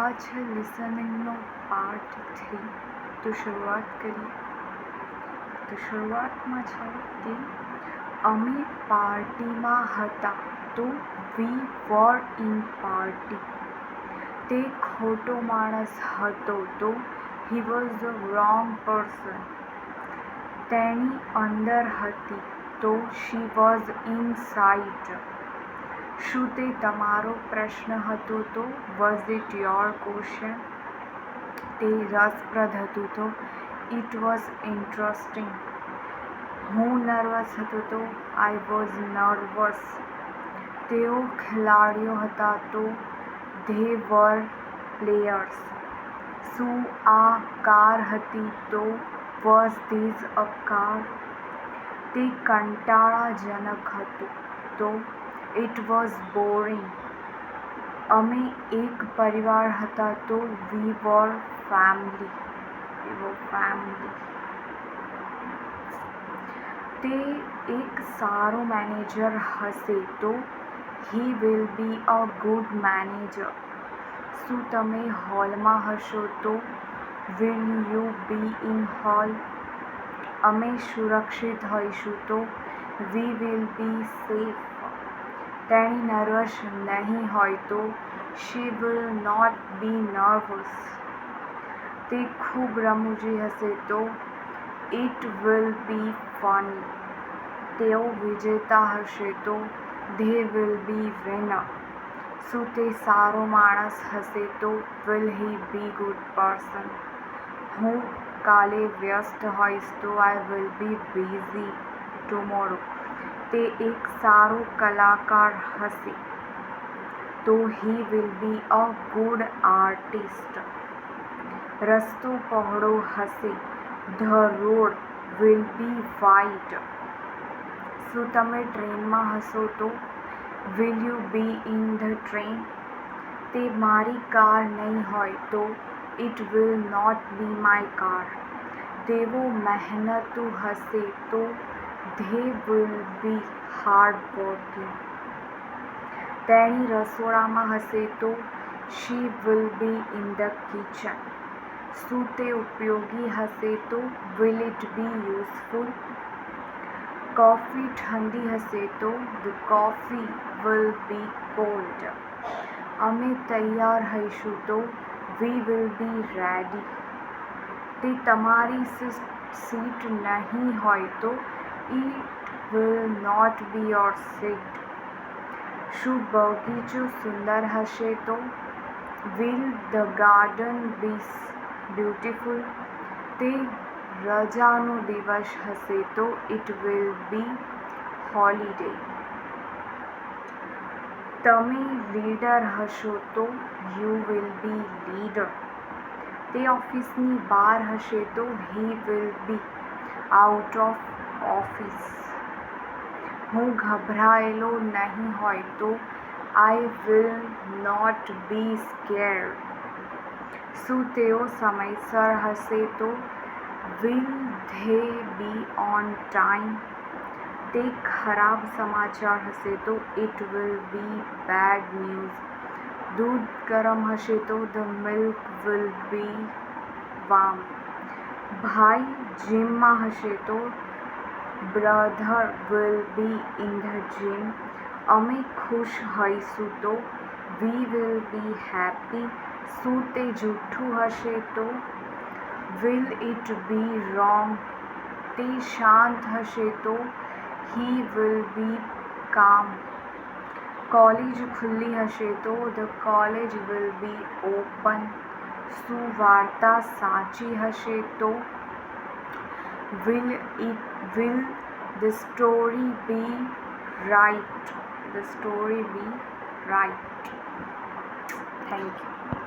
આ છે લિસનિંગનો પાર્ટ 3. તો શરૂઆત કરીએ. તો શરૂઆતમાં છે કે અમે પાર્ટીમાં હતા. તો વી વર ઇન પાર્ટી. તે ખોટો માણસ હતો. તો he was the wrong person. તેણી અંદર હતી. તો શી વોઝ ઇનસાઇડ. શું તે તમારો પ્રશ્ન હતો? તો વોઝ ઇટ યોર ક્વેશ્ચન. તે રસપ્રદ હતું. તો ઇટ વોઝ ઇન્ટરેસ્ટિંગ. હું નર્વસ હતો. તો આઈ વોઝ નર્વસ. તેઓ ખેલાડીઓ હતા. તો ધે વર પ્લેયર્સ. શું આ કાર હતી? તો વોઝ ધીસ અ કાર. તે કંટાળાજનક હતું. તો ઇટ વોઝ બોરિંગ. અમે એક પરિવાર હતા. તો વી વર ફેમિલી. તે એક સારો મેનેજર હશે. તો he will be a good manager. શું તમે હોલમાં હશો? તો will you be in hall. અમે સુરક્ષિત હોઈશું. તો વી વિલ બી સેફ. તેણી નર્વસ નહીં હોય. તો she will not be nervous. તે ખૂબ રમૂજી હશે. તો ઇટ વિલ બી ફની. તેઓ વિજેતા હશે. તો ધે વિલ બી વિનર. શું તે સારો માણસ હશે? તો will he be good person. હું કાલે વ્યસ્ત હોઈશ. તો I will be busy tomorrow. તે એક સારો કલાકાર હશે. તો he will be a good artist. રસ્તો પહોળો હશે. The road will be wide. શું તમે ટ્રેનમાં હશો? તો will you be in the train. તે મારી કાર નહીં હોય. તો it will not be my car. તેઓ મહેનતુ હશે. તો they will be hard working. તેણી રસોડામાં હશે. તો she will be in the kitchen. શું તે ઉપયોગી હશે? તો will it be useful. Coffee ઠંડી હશે. તો the coffee will be cold. અમે તૈયાર હઈશું. તો વી વિલ બી રેડી. તે તમારી સીટ નહીં હોય. તો it will not be your seat. શું બગીચો સુંદર હશે? તો will the garden be beautiful. તે રજાનો દિવસ હશે. તો ઇટ વિલ બી હોલિડે. તમે લીડર હશો. તો યુ વિલ બી લીડર. તે ઓફિસની બહાર હશે. તો he will be out of office. હું ગભરાયેલો નહીં હોય. તો I will not be scared. શું તેઓ સમયસર હશે? તો will they be on time. તે ખરાબ સમાચાર હશે. તો it will be bad news. દૂધ ગરમ હશે. તો the milk will be warm. ભાઈ જીમમાં હશે. તો brother will be in the gym. અમે ખુશ હોઈશું. તો વી વિલ બી હેપી. શું તે જૂઠું હશે? તો વિલ ઇટ બી રોંગ. તે શાંત હશે. તો હી વિલ બી કામ. કોલેજ ખુલ્લી હશે. તો the college will be open. શું વાર્તા સાચી હશે? તો will the story be right. Thank you.